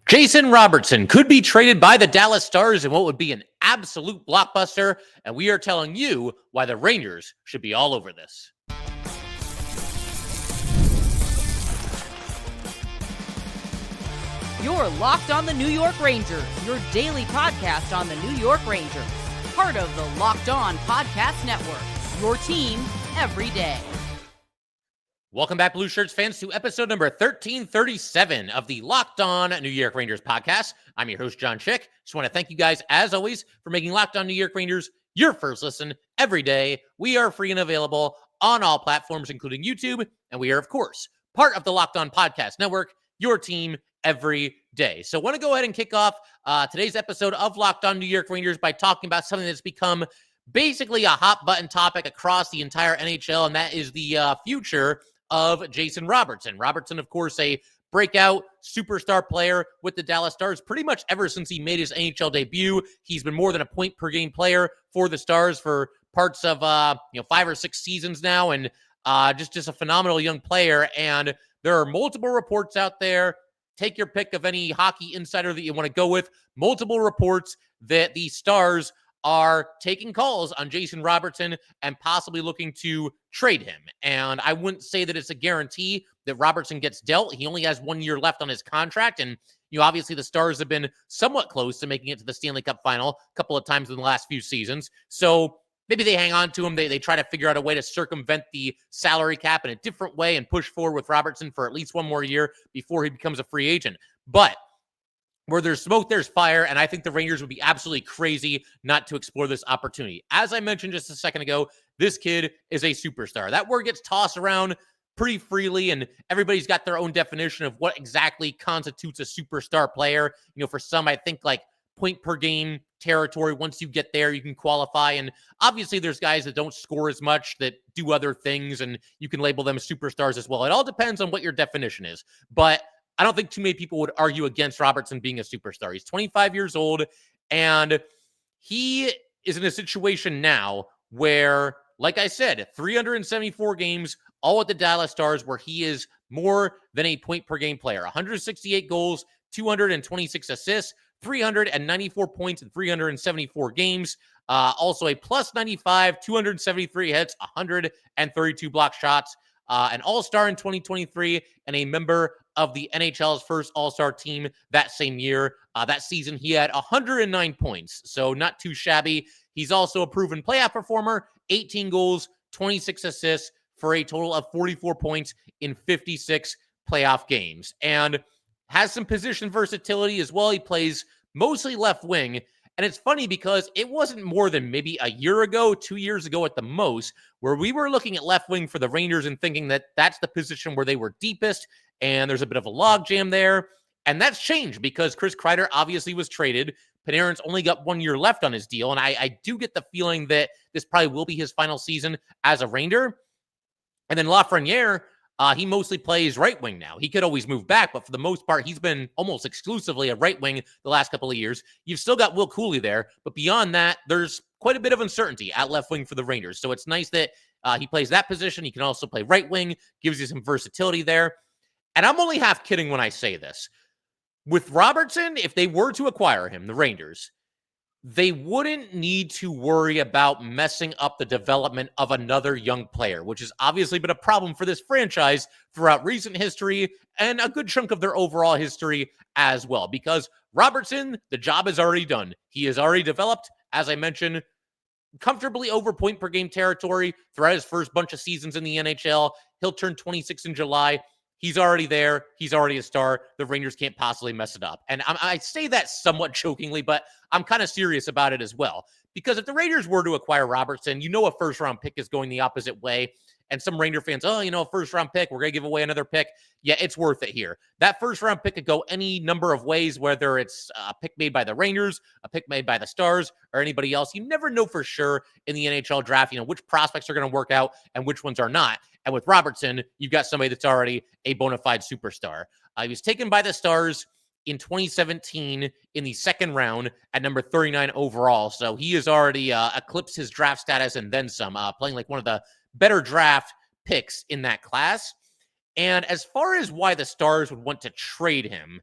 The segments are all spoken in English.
Jason Robertson could be traded by the Dallas Stars in what would be an absolute blockbuster, and we are telling you why the Rangers should be all over this. You're Locked on the New York Rangers, your daily podcast on the New York Rangers. Part of the Locked On Podcast Network, your team every day. Welcome back, Blue Shirts fans, to episode number 1337 of the Locked On New York Rangers podcast. I'm your host, John Chick. Just want to thank you guys, as always, for making Locked On New York Rangers your first listen every day. We are free and available on all platforms, including YouTube, and we are, of course, part of the Locked On Podcast Network, your team every day. So I want to go ahead and kick off today's episode of Locked On New York Rangers by talking about something that's become basically a hot button topic across the entire NHL, and that is the future of Jason Robertson. Robertson, of course, a breakout superstar player with the Dallas Stars pretty much ever since he made his NHL debut. He's been more than a point per game player for the Stars for parts of 5 or 6 seasons now, and just a phenomenal young player. And there are multiple reports out there. Take your pick of any hockey insider that you want to go with. Multiple reports that the Stars are taking calls on Jason Robertson and possibly looking to trade him. And I wouldn't say that it's a guarantee that Robertson gets dealt. He only has 1 year left on his contract. And, obviously the Stars have been somewhat close to making it to the Stanley Cup final a couple of times in the last few seasons. So maybe they hang on to him. They try to figure out a way to circumvent the salary cap in a different way and push forward with Robertson for at least 1 more year before he becomes a free agent. But where there's smoke, there's fire, and I think the Rangers would be absolutely crazy not to explore this opportunity. As I mentioned just a second ago, this kid is a superstar. That word gets tossed around pretty freely, and everybody's got their own definition of what exactly constitutes a superstar player. For some, I think like point per game territory. Once you get there, you can qualify. And obviously there's guys that don't score as much that do other things, and you can label them superstars as well. It all depends on what your definition is. But I don't think too many people would argue against Robertson being a superstar. He's 25 years old, and he is in a situation now where, like I said, 374 games, all at the Dallas Stars, where he is more than a point-per-game player. 168 goals, 226 assists, 394 points in 374 games. Also a plus 95, 273 hits, 132 block shots. An all-star in 2023 and a member of the NHL's first all-star team that same year. That season, he had 109 points, so not too shabby. He's also a proven playoff performer, 18 goals, 26 assists for a total of 44 points in 56 playoff games, and has some position versatility as well. He plays mostly left wing. And it's funny because it wasn't more than maybe a year ago, 2 years ago at the most, where we were looking at left wing for the Rangers and thinking that that's the position where they were deepest, and there's a bit of a logjam there. And that's changed because Chris Kreider obviously was traded. Panarin's only got 1 year left on his deal, and I do get the feeling that this probably will be his final season as a Ranger. And then Lafreniere, he mostly plays right wing now. He could always move back, but for the most part, he's been almost exclusively a right wing the last couple of years. You've still got Will Cooley there, but beyond that, there's quite a bit of uncertainty at left wing for the Rangers. So it's nice that he plays that position. He can also play right wing, gives you some versatility there. And I'm only half kidding when I say this. With Robertson, if they were to acquire him, the Rangers, they wouldn't need to worry about messing up the development of another young player, which has obviously been a problem for this franchise throughout recent history and a good chunk of their overall history as well. Because Robertson, the job is already done. He is already developed, as I mentioned, comfortably over point per game territory throughout his first bunch of seasons in the NHL. He'll turn 26 in July. He's already there. He's already a star. The Rangers can't possibly mess it up. And I say that somewhat jokingly, but I'm kind of serious about it as well. Because if the Rangers were to acquire Robertson, a first-round pick is going the opposite way. And some Ranger fans, a first-round pick, we're going to give away another pick. Yeah, it's worth it here. That first-round pick could go any number of ways, whether it's a pick made by the Rangers, a pick made by the Stars, or anybody else. You never know for sure in the NHL draft, which prospects are going to work out and which ones are not. And with Robertson, you've got somebody that's already a bona fide superstar. He was taken by the Stars in 2017 in the second round at number 39 overall. So he has already eclipsed his draft status and then some, playing like one of the better draft picks in that class. And as far as why the Stars would want to trade him,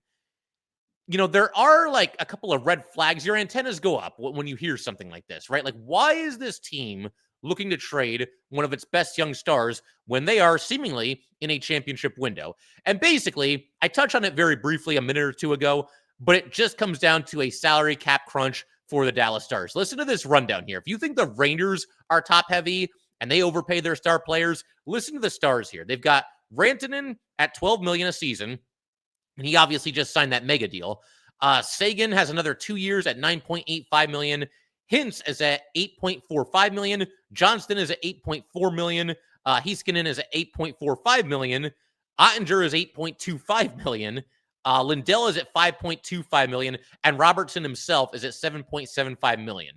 there are like a couple of red flags. Your antennas go up when you hear something like this, right? Like, why is this team looking to trade one of its best young stars when they are seemingly in a championship window? And basically, I touched on it very briefly a minute or two ago, but it just comes down to a salary cap crunch for the Dallas Stars. Listen to this rundown here. If you think the Rangers are top heavy and they overpay their star players, listen to the Stars here. They've got Rantanen at $12 million a season. And he obviously just signed that mega deal. Sagan has another 2 years at $9.85 million. Hintz is at $8.45 million. Johnston is at $8.4 million. Heiskanen is at $8.45 million. Ottinger is $8.25 million. Lindell is at $5.25 million. And Robertson himself is at $7.75 million.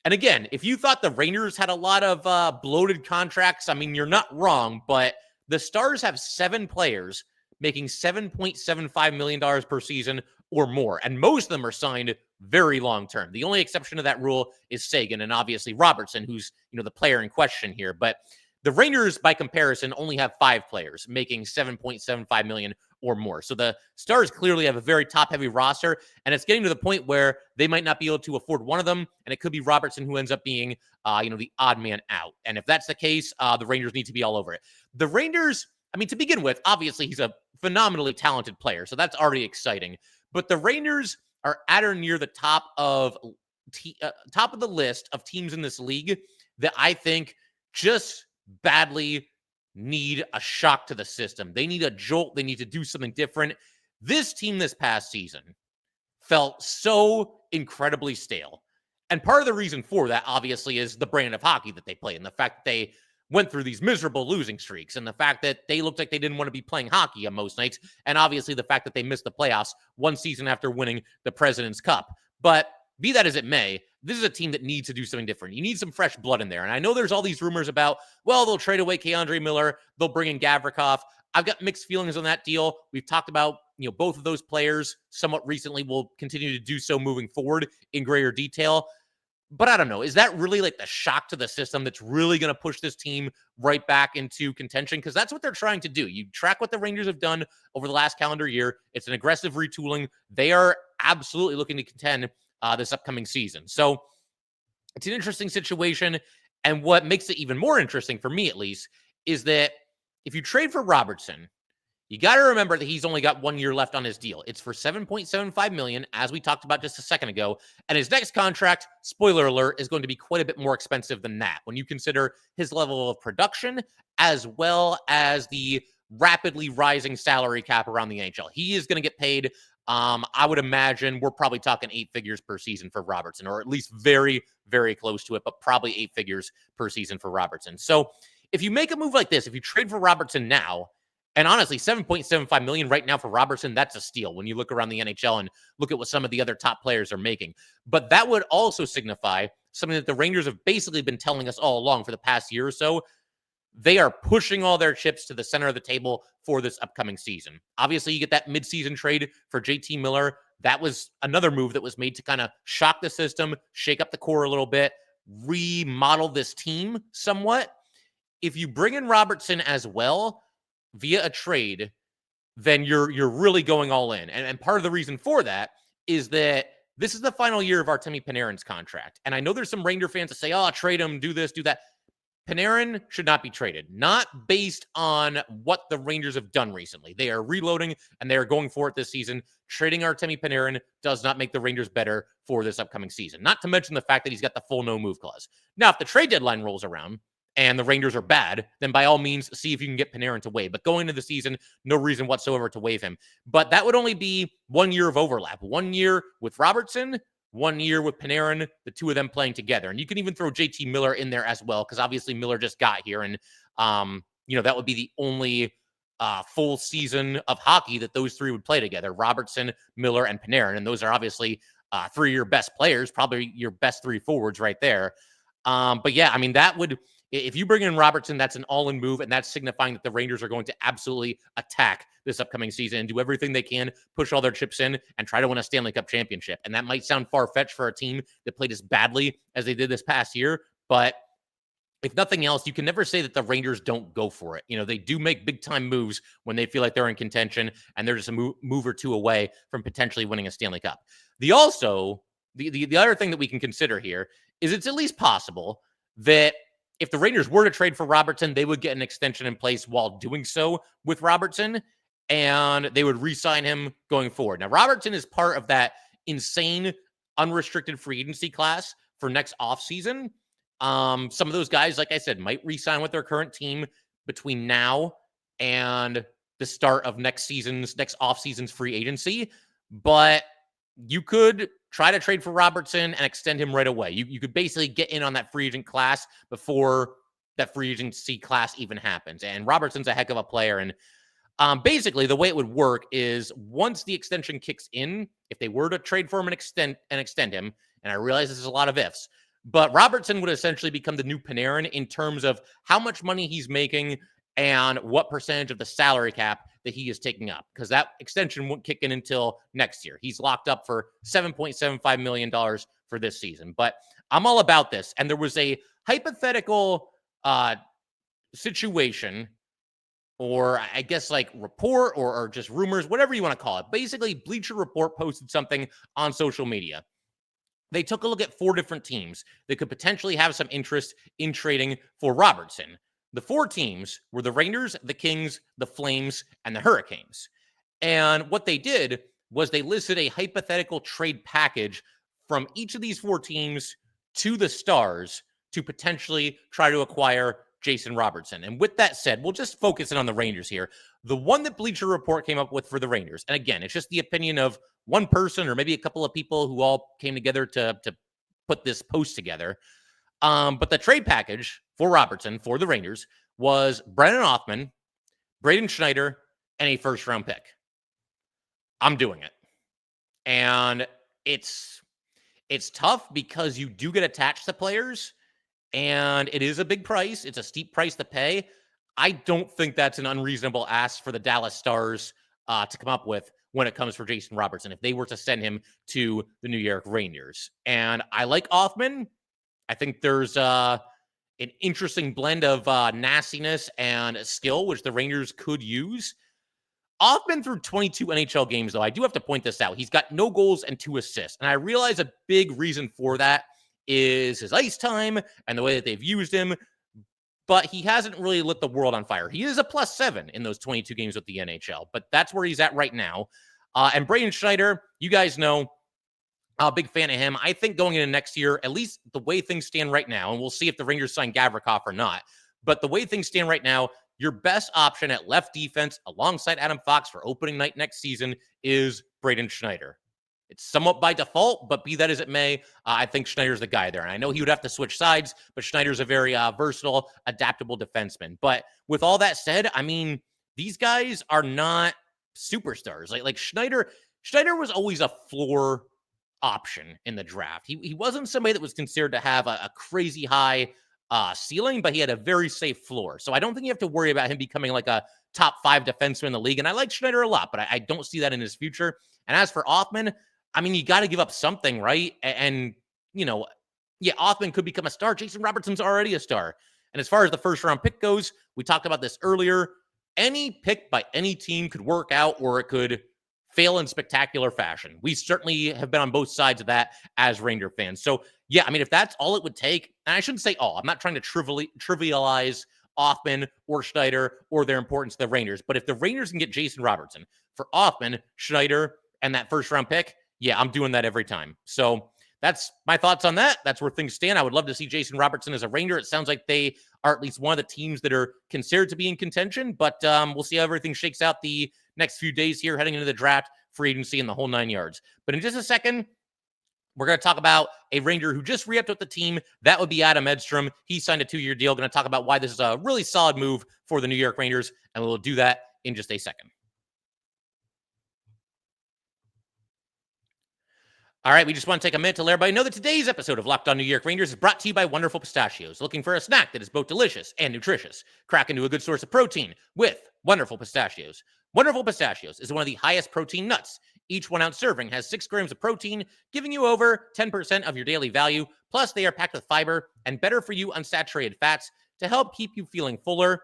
And again, if you thought the Rangers had a lot of bloated contracts, I mean, you're not wrong, but the Stars have 7 players making $7.75 million per season or more. And most of them are signed very long term. The only exception to that rule is Sagan and obviously Robertson, who's, the player in question here. But the Rangers, by comparison, only have 5 players making $7.75 million or more. So the Stars clearly have a very top-heavy roster, and it's getting to the point where they might not be able to afford one of them, and it could be Robertson who ends up being, the odd man out. And if that's the case, the Rangers need to be all over it. The Rangers, I mean, to begin with, obviously he's a phenomenally talented player, so that's already exciting. But the Rangers are at or near the top of the list of teams in this league that I think just badly need a shock to the system. They need a jolt. They need to do something different. This team this past season felt so incredibly stale. And part of the reason for that, obviously, is the brand of hockey that they play and the fact that they went through these miserable losing streaks and the fact that they looked like they didn't want to be playing hockey on most nights. And obviously the fact that they missed the playoffs one season after winning the President's Cup. But be that as it may, this is a team that needs to do something different. You need some fresh blood in there. And I know there's all these rumors about, well, they'll trade away K'Andre Miller. They'll bring in Gavrikov. I've got mixed feelings on that deal. We've talked about, both of those players somewhat recently. Will continue to do so moving forward in greater detail. But I don't know. Is that really like the shock to the system that's really going to push this team right back into contention? Because that's what they're trying to do. You track what the Rangers have done over the last calendar year. It's an aggressive retooling. They are absolutely looking to contend this upcoming season. So it's an interesting situation. And what makes it even more interesting, for me at least, is that if you trade for Robertson, you got to remember that he's only got 1 year left on his deal. It's for $7.75 million, as we talked about just a second ago. And his next contract, spoiler alert, is going to be quite a bit more expensive than that when you consider his level of production as well as the rapidly rising salary cap around the NHL. He is going to get paid. I would imagine we're probably talking 8 figures per season for Robertson, or at least very, very close to it, but probably 8 figures per season for Robertson. So if you make a move like this, if you trade for Robertson now, and honestly, $7.75 million right now for Robertson, that's a steal when you look around the NHL and look at what some of the other top players are making. But that would also signify something that the Rangers have basically been telling us all along for the past year or so. They are pushing all their chips to the center of the table for this upcoming season. Obviously, you get that midseason trade for JT Miller. That was another move that was made to kind of shock the system, shake up the core a little bit, remodel this team somewhat. If you bring in Robertson as well via a trade, then you're really going all in. And part of the reason for that is that this is the final year of Artemi Panarin's contract. And I know there's some Ranger fans that say, oh, trade him, do this, do that. Panarin should not be traded, not based on what the Rangers have done recently. They are reloading and they are going for it this season. Trading Artemi Panarin does not make the Rangers better for this upcoming season, not to mention the fact that he's got the full no-move clause. Now, if the trade deadline rolls around and the Rangers are bad, then by all means, see if you can get Panarin to waive. But going into the season, no reason whatsoever to waive him. But that would only be 1 year of overlap. 1 year with Robertson, 1 year with Panarin, the two of them playing together. And you can even throw JT Miller in there as well, because obviously Miller just got here. And, that would be the only full season of hockey that those three would play together, Robertson, Miller, and Panarin. And those are obviously 3 of your best players, probably your best 3 forwards right there. But yeah, I mean, that would... If you bring in Robertson, that's an all-in move, and that's signifying that the Rangers are going to absolutely attack this upcoming season and do everything they can, push all their chips in, and try to win a Stanley Cup championship. And that might sound far-fetched for a team that played as badly as they did this past year, but if nothing else, you can never say that the Rangers don't go for it. They do make big time moves when they feel like they're in contention, and they're just a move or two away from potentially winning a Stanley Cup. The other thing that we can consider here is it's at least possible that if the Rangers were to trade for Robertson, they would get an extension in place while doing so with Robertson, and they would re-sign him going forward. Now, Robertson is part of that insane unrestricted free agency class for next offseason. Some of those guys, like I said, might re-sign with their current team between now and the start of next offseason's free agency. But you could try to trade for Robertson and extend him right away. You could basically get in on that free agent class before that free agency class even happens. And Robertson's a heck of a player. And basically, the way it would work is once the extension kicks in, if they were to trade for him and extend him, and I realize this is a lot of ifs, but Robertson would essentially become the new Panarin in terms of how much money he's making and what percentage of the salary cap that he is taking up, because that extension won't kick in until next year. He's locked up for $7.75 million for this season. But I'm all about this. And there was a hypothetical situation, or I guess like report or just rumors, whatever you want to call it. Basically, Bleacher Report posted something on social media. They took a look at 4 different teams that could potentially have some interest in trading for Robertson. The 4 teams were the Rangers, the Kings, the Flames, and the Hurricanes. And what they did was they listed a hypothetical trade package from each of these 4 teams to the Stars to potentially try to acquire Jason Robertson. And with that said, we'll just focus in on the Rangers here. The one that Bleacher Report came up with for the Rangers, and again, it's just the opinion of one person or maybe a couple of people who all came together to put this post together. But the trade package for Robertson for the Rangers was Brennan Othmann, Braden Schneider, and a first-round pick. I'm doing it. And it's tough because you do get attached to players, and it is a big price. It's a steep price to pay. I don't think that's an unreasonable ask for the Dallas Stars to come up with when it comes for Jason Robertson, if they were to send him to the New York Rangers. And I like Othmann. I think there's an interesting blend of nastiness and skill, which the Rangers could use. Othmann through 22 NHL games, though, I do have to point this out. He's got no goals and 2 assists. And I realize a big reason for that is his ice time and the way that they've used him. But he hasn't really lit the world on fire. He is a +7 in those 22 games with the NHL, but that's where he's at right now. And Braden Schneider, you guys know, I'm a big fan of him. I think going into next year, at least the way things stand right now, and we'll see if the Rangers sign Gavrikov or not, but the way things stand right now, your best option at left defense alongside Adam Fox for opening night next season is Braden Schneider. It's somewhat by default, but be that as it may, I think Schneider's the guy there. And I know he would have to switch sides, but Schneider's a very versatile, adaptable defenseman. But with all that said, I mean, these guys are not superstars. Like Schneider was always a floor option in the draft. He wasn't somebody that was considered to have a crazy high ceiling, but he had a very safe floor. So I don't think you have to worry about him becoming like a top 5 defenseman in the league. And I like Schneider a lot, but I don't see that in his future. And as for Othmann, I mean, you got to give up something, right? And, you know, yeah, Othmann could become a star. Jason Robertson's already a star. And as far as the first-round pick goes, we talked about this earlier. Any pick by any team could work out, or it could fail in spectacular fashion. We certainly have been on both sides of that as Ranger fans. So, yeah, I mean, if that's all it would take, and I shouldn't say all. I'm not trying to trivialize Othmann or Schneider or their importance to the Rangers. But if the Rangers can get Jason Robertson for Othmann, Schneider, and that first-round pick, yeah, I'm doing that every time. So that's my thoughts on that. That's where things stand. I would love to see Jason Robertson as a Ranger. It sounds like they are at least one of the teams that are considered to be in contention, but we'll see how everything shakes out the next few days here heading into the draft, free agency, and the whole 9 yards. But in just a second, we're going to talk about a Ranger who just re-upped with the team. That would be Adam Edstrom. He signed a 2-year deal. Going to talk about why this is a really solid move for the New York Rangers, and we'll do that in just a second. All right, we just want to take a minute to let everybody know that today's episode of Locked On New York Rangers is brought to you by Wonderful Pistachios. Looking for a snack that is both delicious and nutritious? Crack into a good source of protein with Wonderful Pistachios. Wonderful Pistachios is one of the highest protein nuts. Each 1 ounce serving has 6 grams of protein, giving you over 10% of your daily value. Plus, they are packed with fiber and better for you unsaturated fats to help keep you feeling fuller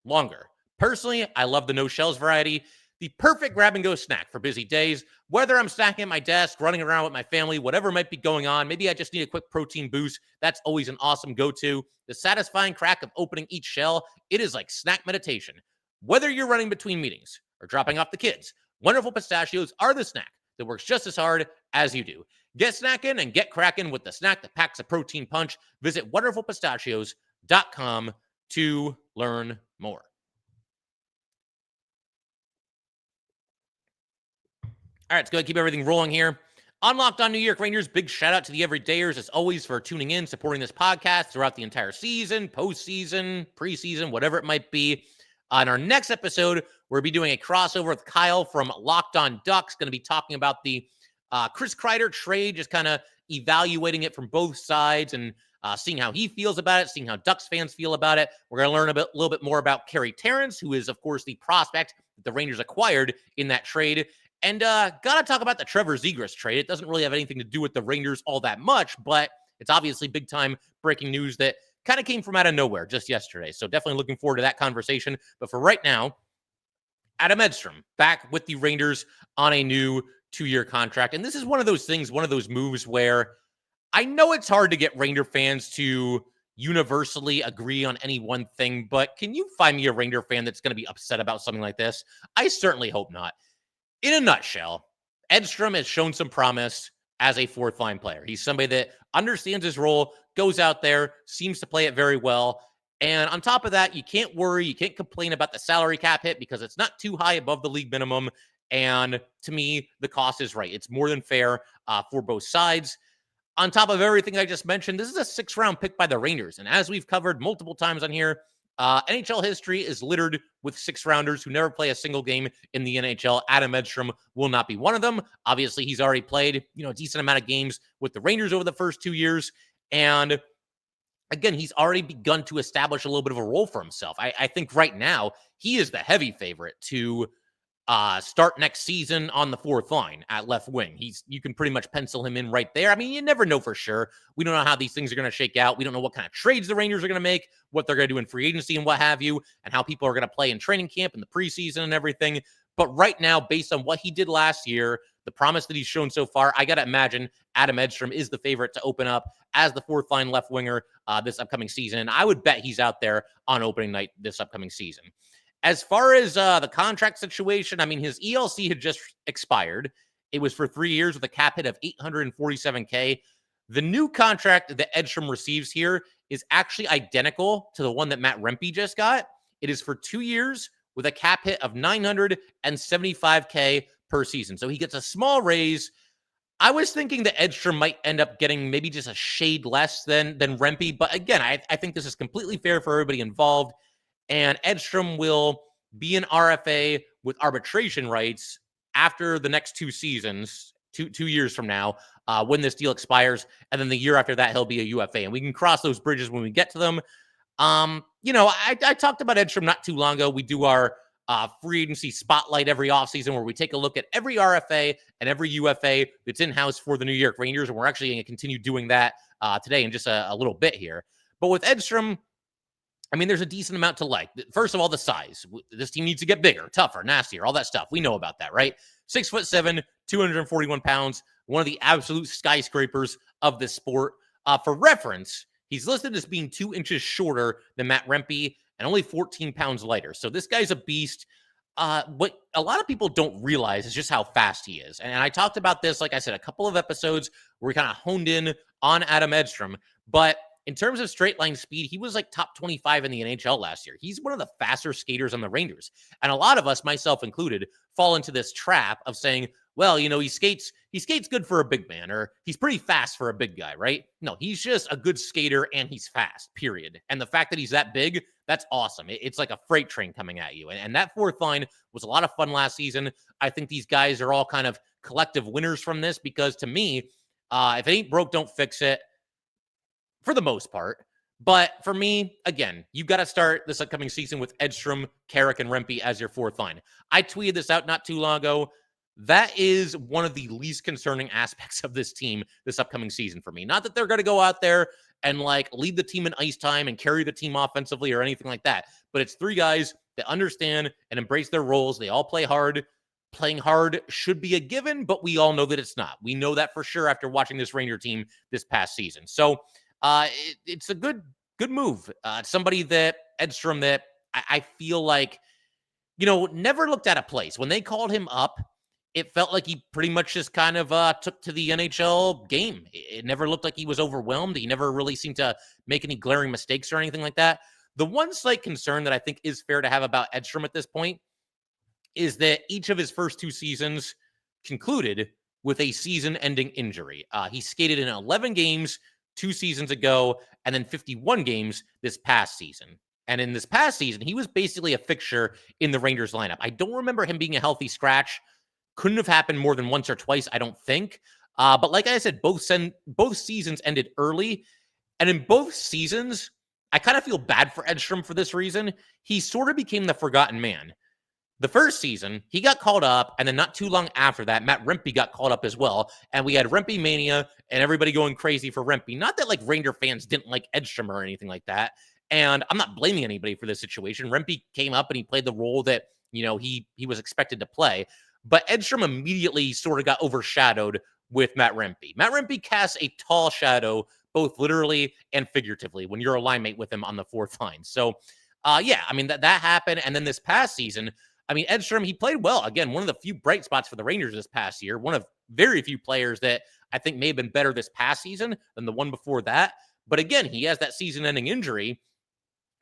longer. Personally, I love the no shells variety. The perfect grab and go snack for busy days. Whether I'm snacking at my desk, running around with my family, whatever might be going on, maybe I just need a quick protein boost. That's always an awesome go-to. The satisfying crack of opening each shell, it is like snack meditation. Whether you're running between meetings or dropping off the kids, Wonderful Pistachios are the snack that works just as hard as you do. Get snackin' and get crackin' with the snack that packs a protein punch. Visit wonderfulpistachios.com to learn more. All right, let's go ahead and keep everything rolling here. On Locked On New York Rangers, big shout out to the everydayers, as always, for tuning in, supporting this podcast throughout the entire season, postseason, preseason, whatever it might be. On our next episode, we'll be doing a crossover with Kyle from Locked On Ducks. Going to be talking about the Chris Kreider trade, just kind of evaluating it from both sides and seeing how he feels about it, seeing how Ducks fans feel about it. We're going to learn a little bit more about Kerry Terrence, who is, of course, the prospect that the Rangers acquired in that trade. And got to talk about the Trevor Zegras trade. It doesn't really have anything to do with the Rangers all that much, but it's obviously big-time breaking news that kind of came from out of nowhere just yesterday. So definitely looking forward to that conversation. But for right now, Adam Edstrom back with the Rangers on a new 2-year contract. And this is one of those things, one of those moves where I know it's hard to get Ranger fans to universally agree on any one thing, but can you find me a Ranger fan that's going to be upset about something like this? I certainly hope not. In a nutshell, Edstrom has shown some promise as a fourth-line player. He's somebody that understands his role, goes out there, seems to play it very well. And on top of that, you can't worry, you can't complain about the salary cap hit because it's not too high above the league minimum. And to me, the cost is right. It's more than fair for both sides. On top of everything I just mentioned, this is a 6th-round pick by the Rangers. And as we've covered multiple times on here, NHL history is littered with 6th-rounders who never play a single game in the NHL. Adam Edstrom will not be one of them. Obviously, he's already played, a decent amount of games with the Rangers over the first 2 years. And again, he's already begun to establish a little bit of a role for himself. I think right now, he is the heavy favorite to start next season on the 4th line at left wing. You can pretty much pencil him in right there. I mean, you never know for sure. We don't know how these things are going to shake out. We don't know what kind of trades the Rangers are going to make, what they're going to do in free agency and what have you, and how people are going to play in training camp and the preseason and everything. But right now, based on what he did last year, the promise that he's shown so far, I got to imagine Adam Edstrom is the favorite to open up as the 4th line left winger this upcoming season. And I would bet he's out there on opening night this upcoming season. As far as the contract situation, I mean, his ELC had just expired. It was for 3 years with a cap hit of $847K. The new contract that Edstrom receives here is actually identical to the one that Matt Rempe just got. It is for 2 years with a cap hit of $975K per season. So he gets a small raise. I was thinking that Edstrom might end up getting maybe just a shade less than Rempe. But again, I think this is completely fair for everybody involved. And Edstrom will be an RFA with arbitration rights after the next 2 seasons, 2 years from now, when this deal expires. And then the year after that, he'll be a UFA. And we can cross those bridges when we get to them. I talked about Edstrom not too long ago. We do our free agency spotlight every offseason where we take a look at every RFA and every UFA that's in-house for the New York Rangers. And we're actually going to continue doing that today in just a little bit here. But with Edstrom, I mean, there's a decent amount to like. First of all, the size. This team needs to get bigger, tougher, nastier, all that stuff. We know about that, right? 6'7", 241 pounds, one of the absolute skyscrapers of this sport. For reference, he's listed as being 2 inches shorter than Matt Rempe and only 14 pounds lighter. So this guy's a beast. What a lot of people don't realize is just how fast he is. And I talked about this, like I said, a couple of episodes where we kind of honed in on Adam Edstrom. But in terms of straight line speed, he was like top 25 in the NHL last year. He's one of the faster skaters on the Rangers. And a lot of us, myself included, fall into this trap of saying, well, he skates good for a big man, or he's pretty fast for a big guy, right? No, he's just a good skater and he's fast, period. And the fact that he's that big, that's awesome. It's like a freight train coming at you. And that 4th line was a lot of fun last season. I think these guys are all kind of collective winners from this because to me, if it ain't broke, don't fix it. For the most part. But for me, again, you got to start this upcoming season with Edstrom, Carrick, and Rempe as your fourth line. I tweeted this out not too long ago. That is one of the least concerning aspects of this team this upcoming season for me. Not that they're going to go out there and like lead the team in ice time and carry the team offensively or anything like that. But it's three guys that understand and embrace their roles. They all play hard. Playing hard should be a given, but we all know that it's not. We know that for sure after watching this Ranger team this past season. So it's a good move. Somebody that Edstrom that I feel like, never looked out of place. When they called him up, it felt like he pretty much just kind of took to the NHL game. It never looked like he was overwhelmed. He never really seemed to make any glaring mistakes or anything like that. The one slight concern that I think is fair to have about Edstrom at this point is that each of his first two seasons concluded with a season-ending injury. He skated in 11 games 2 seasons ago, and then 51 games this past season. And in this past season, he was basically a fixture in the Rangers lineup. I don't remember him being a healthy scratch. Couldn't have happened more than once or twice, I don't think. But like I said, both seasons ended early. And in both seasons, I kind of feel bad for Edstrom for this reason. He sort of became the forgotten man. The first season, he got called up, and then not too long after that, Matt Rempe got called up as well, and we had Rempe mania and everybody going crazy for Rempe. Not that like Ranger fans didn't like Edstrom or anything like that, and I'm not blaming anybody for this situation. Rempe came up and he played the role that he was expected to play, but Edstrom immediately sort of got overshadowed with Matt Rempe. Matt Rempe casts a tall shadow, both literally and figuratively, when you're a line mate with him on the fourth line. So, yeah, I mean that happened, and then this past season. I mean, Edstrom, he played well. Again, one of the few bright spots for the Rangers this past year. One of very few players that I think may have been better this past season than the one before that. But again, he has that season-ending injury.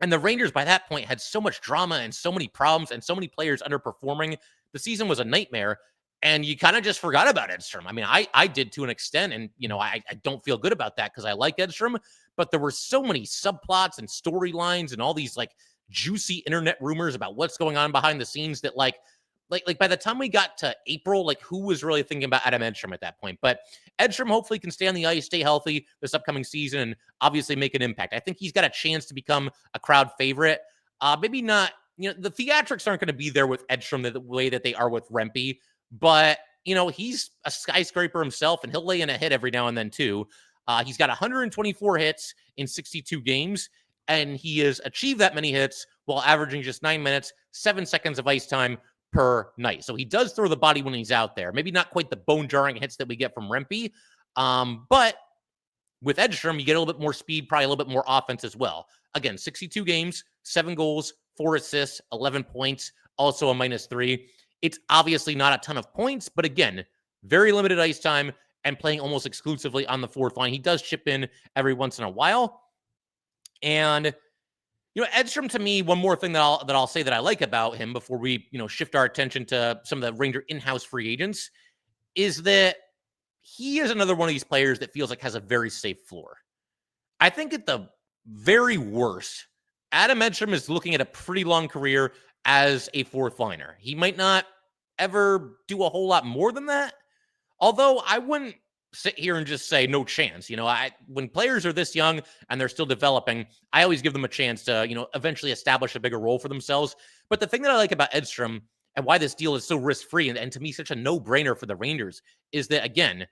And the Rangers, by that point, had so much drama and so many problems and so many players underperforming. The season was a nightmare. And you kind of just forgot about Edstrom. I mean, I did to an extent. And, I don't feel good about that because I like Edstrom. But there were so many subplots and storylines and all these, like, juicy internet rumors about what's going on behind the scenes that like by the time we got to April, like who was really thinking about Adam Edstrom at that point? But Edstrom hopefully can stay on the ice, stay healthy this upcoming season, and obviously make an impact. I think he's got a chance to become a crowd favorite. Maybe not, the theatrics aren't going to be there with Edstrom the way that they are with Rempe, but he's a skyscraper himself and he'll lay in a hit every now and then too. He's got 124 hits in 62 games. And he has achieved that many hits while averaging just 9 minutes, 7 seconds of ice time per night. So he does throw the body when he's out there. Maybe not quite the bone-jarring hits that we get from Rempe, but with Edstrom, you get a little bit more speed, probably a little bit more offense as well. Again, 62 games, 7 goals, 4 assists, 11 points, also a -3. It's obviously not a ton of points, but again, very limited ice time and playing almost exclusively on the fourth line. He does chip in every once in a while. And, Edstrom, to me, one more thing that I'll say that I like about him before we, shift our attention to some of the Ranger in-house free agents is that he is another one of these players that feels like has a very safe floor. I think at the very worst, Adam Edstrom is looking at a pretty long career as a fourth liner. He might not ever do a whole lot more than that, although I wouldn't sit here and just say no chance. When players are this young and they're still developing, I always give them a chance to, eventually establish a bigger role for themselves. But the thing that I like about Edstrom and why this deal is so risk-free and to me such a no-brainer for the Rangers is that, again,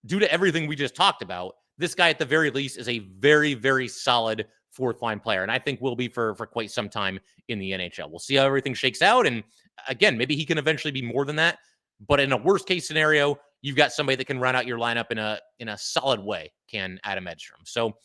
due to everything we just talked about, this guy at the very least is a very, very solid fourth-line player. And I think will be for quite some time in the NHL. We'll see how everything shakes out. And again, maybe he can eventually be more than that. But in a worst-case scenario, you've got somebody that can run out your lineup in a solid way, can Adam Edstrom. So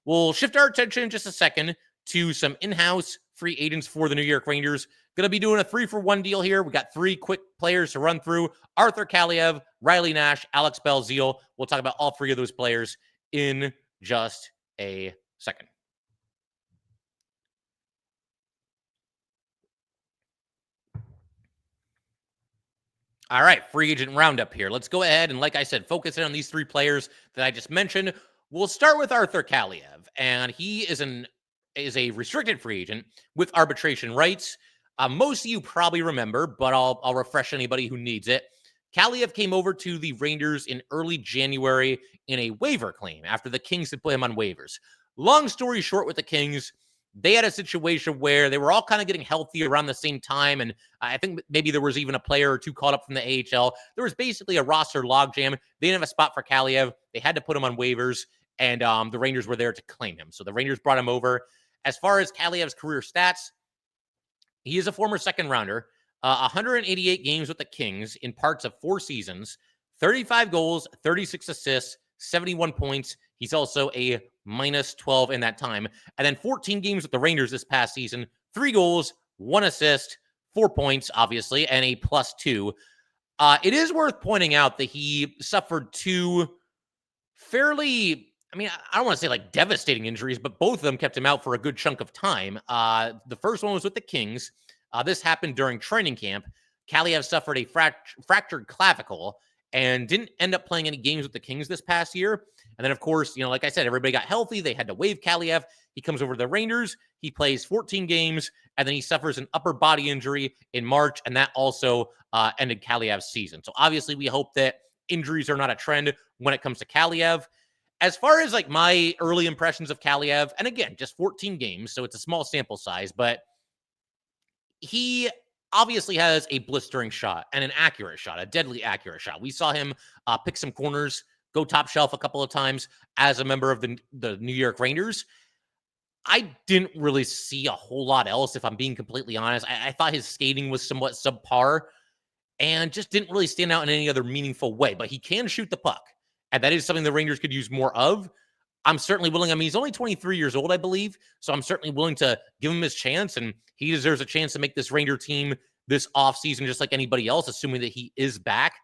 we'll shift our attention in just a second to some in-house free agents for the New York Rangers. Going to be doing a 3-for-1 deal here. We got 3 quick players to run through: Arthur Kaliyev, Riley Nash, Alex Belzile. We'll talk about all 3 of those players in just a second. All right, free agent roundup here. Let's go ahead and, like I said, focus in on these 3 players that I just mentioned. We'll start with Arthur Kaliyev, and he is a restricted free agent with arbitration rights. Most of you probably remember, but I'll refresh anybody who needs it. Kaliyev came over to the Rangers in early January in a waiver claim after the Kings had put him on waivers. Long story short with the Kings, they had a situation where they were all kind of getting healthy around the same time. And I think maybe there was even a player or two called up from the AHL. There was basically a roster logjam. They didn't have a spot for Kaliyev. They had to put him on waivers, and the Rangers were there to claim him. So the Rangers brought him over. As far as Kaliyev's career stats, he is a former second rounder, 188 games with the Kings in parts of 4 seasons, 35 goals, 36 assists, 71 points. He's also a -12 in that time. And then 14 games with the Rangers this past season, 3 goals, 1 assist, 4 points, obviously, and a +2. It is worth pointing out that he suffered 2 fairly, I mean, I don't want to say like devastating injuries, but both of them kept him out for a good chunk of time. The first one was with the Kings. This happened during training camp. Kaliyev suffered a fractured clavicle and didn't end up playing any games with the Kings this past year. And then, of course, like I said, everybody got healthy. They had to waive Kaliyev. He comes over to the Rangers. He plays 14 games, and then he suffers an upper body injury in March, and that also ended Kaliyev's season. So obviously, we hope that injuries are not a trend when it comes to Kaliyev. As far as like my early impressions of Kaliyev, and again, just 14 games, so it's a small sample size, but he obviously has a blistering shot and an accurate shot, a deadly accurate shot. We saw him pick some corners, go top shelf a couple of times as a member of the New York Rangers. I didn't really see a whole lot else, if I'm being completely honest. I thought his skating was somewhat subpar and just didn't really stand out in any other meaningful way. But he can shoot the puck, and that is something the Rangers could use more of. I'm certainly willing. I mean, he's only 23 years old, I believe. So I'm certainly willing to give him his chance, and he deserves a chance to make this Ranger team this offseason just like anybody else, assuming that he is back.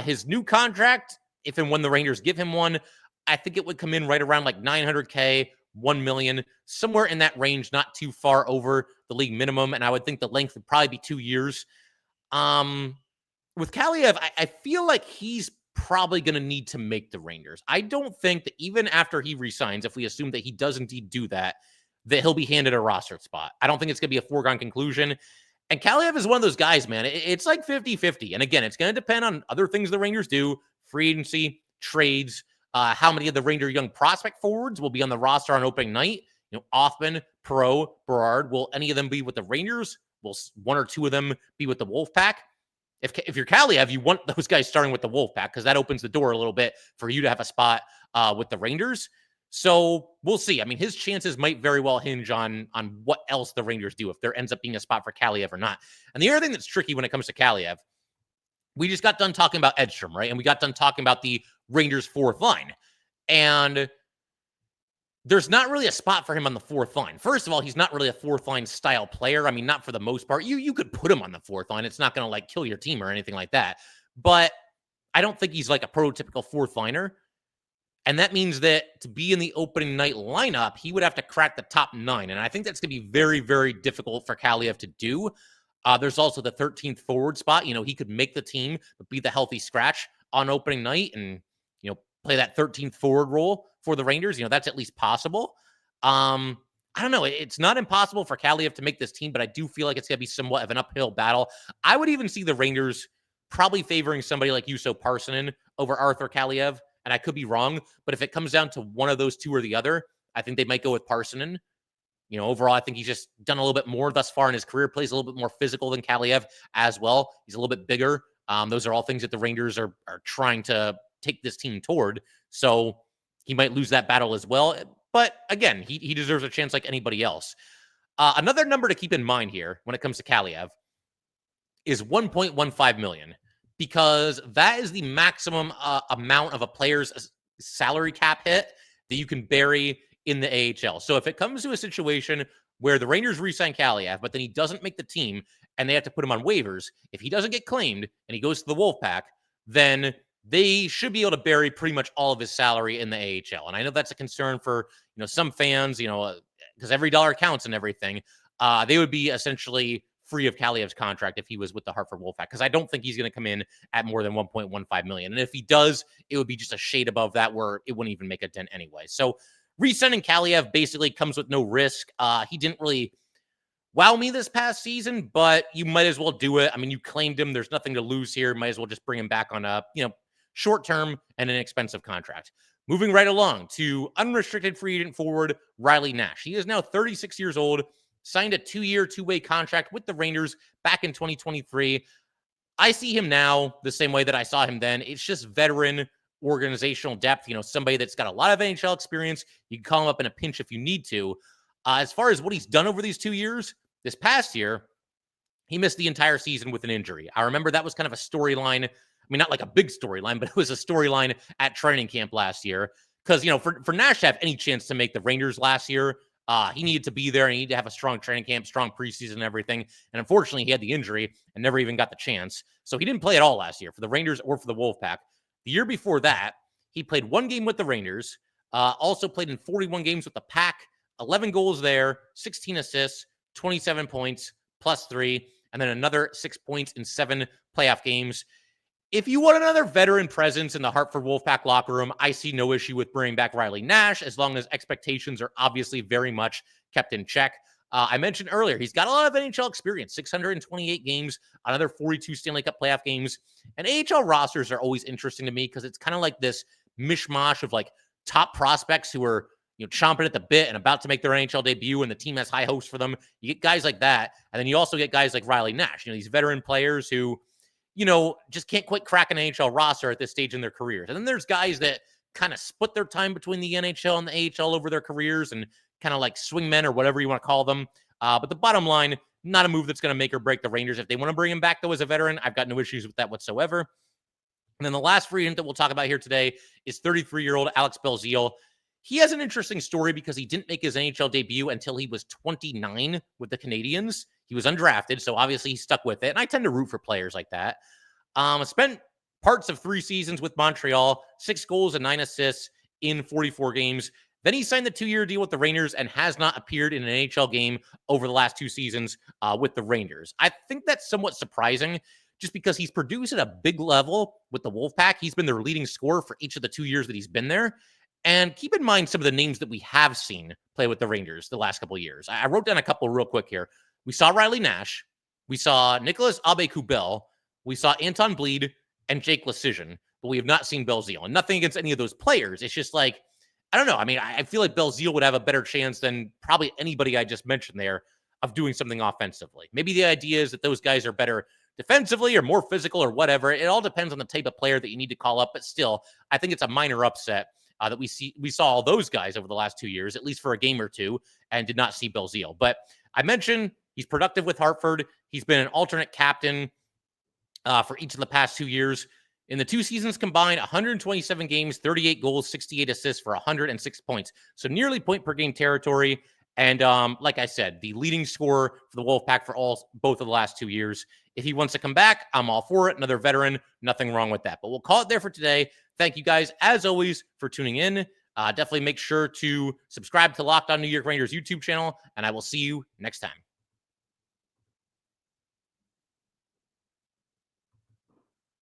His new contract, if and when the Rangers give him one, I think it would come in right around like $900K, $1 million, somewhere in that range, not too far over the league minimum. And I would think the length would probably be 2 years. With Kaliyev, I feel like he's probably going to need to make the Rangers. I don't think that even after he resigns, if we assume that he does indeed do that, that he'll be handed a roster spot. I don't think it's going to be a foregone conclusion. And Kaliyev is one of those guys, man. It's like 50-50. And again, it's going to depend on other things the Rangers do, free agency, trades, how many of the Ranger young prospect forwards will be on the roster on opening night. Othman, Perreault, Berard, will any of them be with the Rangers? Will 1 or 2 of them be with the Wolfpack? If you're Kaliyev, you want those guys starting with the Wolfpack because that opens the door a little bit for you to have a spot with the Rangers. So we'll see. I mean, his chances might very well hinge on what else the Rangers do, if there ends up being a spot for Kaliyev or not. And the other thing that's tricky when it comes to Kaliyev, we just got done talking about Edstrom, right? And we got done talking about the Rangers' 4th line. And there's not really a spot for him on the 4th line. First of all, he's not really a 4th line style player. I mean, not for the most part. You could put him on the 4th line. It's not going to like kill your team or anything like that. But I don't think he's like a prototypical 4th liner. And that means that to be in the opening night lineup, he would have to crack the top 9. And I think that's going to be very, very difficult for Kaliyev to do. There's also the 13th forward spot. He could make the team, but be the healthy scratch on opening night and, play that 13th forward role for the Rangers. That's at least possible. I don't know. It's not impossible for Kaliyev to make this team, but I do feel like it's going to be somewhat of an uphill battle. I would even see the Rangers probably favoring somebody like Juuso Parssinen over Arthur Kaliyev. And I could be wrong, but if it comes down to one of those two or the other, I think they might go with Parssinen. Overall, I think he's just done a little bit more thus far in his career, plays a little bit more physical than Kaliyev as well. He's a little bit bigger. Those are all things that the Rangers are trying to take this team toward. So he might lose that battle as well. But again, he deserves a chance like anybody else. Another number to keep in mind here when it comes to Kaliyev is $1.15 million, because that is the maximum amount of a player's salary cap hit that you can bury in the AHL. So if it comes to a situation where the Rangers re-sign Kaliyev, but then he doesn't make the team and they have to put him on waivers, if he doesn't get claimed and he goes to the Wolfpack, then they should be able to bury pretty much all of his salary in the AHL. And I know that's a concern for, some fans, because every dollar counts and everything. They would be essentially free of Kaliyev's contract if he was with the Hartford Wolfpack, because I don't think he's going to come in at more than $1.15 million. And if he does, it would be just a shade above that where it wouldn't even make a dent anyway. So re-signing Kaliyev basically comes with no risk. He didn't really wow me this past season, but you might as well do it. I mean, you claimed him. There's nothing to lose here. Might as well just bring him back on a, short-term and an expensive contract. Moving right along to unrestricted free agent forward Riley Nash. He is now 36 years old, signed a 2-year, two-way contract with the Rangers back in 2023. I see him now the same way that I saw him then. It's just veteran organizational depth, somebody that's got a lot of NHL experience. You can call him up in a pinch if you need to. As far as what he's done over these 2 years, this past year, he missed the entire season with an injury. I remember that was kind of a storyline. I mean, not like a big storyline, but it was a storyline at training camp last year. Because, for Nash to have any chance to make the Rangers last year, he needed to be there. He needed to have a strong training camp, strong preseason and everything. And unfortunately, he had the injury and never even got the chance. So he didn't play at all last year for the Rangers or for the Wolfpack. The year before that, he played 1 game with the Rangers, also played in 41 games with the Pack, 11 goals there, 16 assists, 27 points, +3, and then another 6 points in 7 playoff games. If you want another veteran presence in the Hartford Wolfpack locker room, I see no issue with bringing back Riley Nash as long as expectations are obviously very much kept in check. I mentioned earlier, he's got a lot of NHL experience, 628 games, another 42 Stanley Cup playoff games. And AHL rosters are always interesting to me because it's kind of like this mishmash of like top prospects who are chomping at the bit and about to make their NHL debut, and the team has high hopes for them. You get guys like that, and then you also get guys like Riley Nash, these veteran players who just can't quite crack an NHL roster at this stage in their careers. And then there's guys that kind of split their time between the NHL and the AHL over their careers and kind of like swingmen or whatever you want to call them. But the bottom line, not a move that's going to make or break the Rangers. If they want to bring him back, though, as a veteran, I've got no issues with that whatsoever. And then the last free agent that we'll talk about here today is 33-year-old Alex Belzile. He has an interesting story because he didn't make his NHL debut until he was 29 with the Canadiens. He was undrafted, so obviously he stuck with it. And I tend to root for players like that. Spent parts of 3 seasons with Montreal, 6 goals and 9 assists in 44 games. Then he signed the 2-year deal with the Rangers and has not appeared in an NHL game over the last 2 seasons with the Rangers. I think that's somewhat surprising just because he's produced at a big level with the Wolfpack. He's been their leading scorer for each of the 2 years that he's been there. And keep in mind some of the names that we have seen play with the Rangers the last couple of years. I wrote down a couple real quick here. We saw Riley Nash. We saw Nicholas Aube-Kubel. We saw Anton Bleed and Jake Lecision, but we have not seen Belzile. And nothing against any of those players. It's just like, I don't know. I mean, I feel like Belzile would have a better chance than probably anybody I just mentioned there of doing something offensively. Maybe the idea is that those guys are better defensively or more physical or whatever. It all depends on the type of player that you need to call up. But still, I think it's a minor upset that we saw all those guys over the last 2 years, at least for a game or two, and did not see Belzile. But I mentioned he's productive with Hartford. He's been an alternate captain for each of the past 2 years. In the 2 seasons combined, 127 games, 38 goals, 68 assists for 106 points. So nearly point per game territory. And like I said, the leading scorer for the Wolfpack for both of the last 2 years. If he wants to come back, I'm all for it. Another veteran, nothing wrong with that. But we'll call it there for today. Thank you guys, as always, for tuning in. Definitely make sure to subscribe to Locked On New York Rangers YouTube channel, and I will see you next time.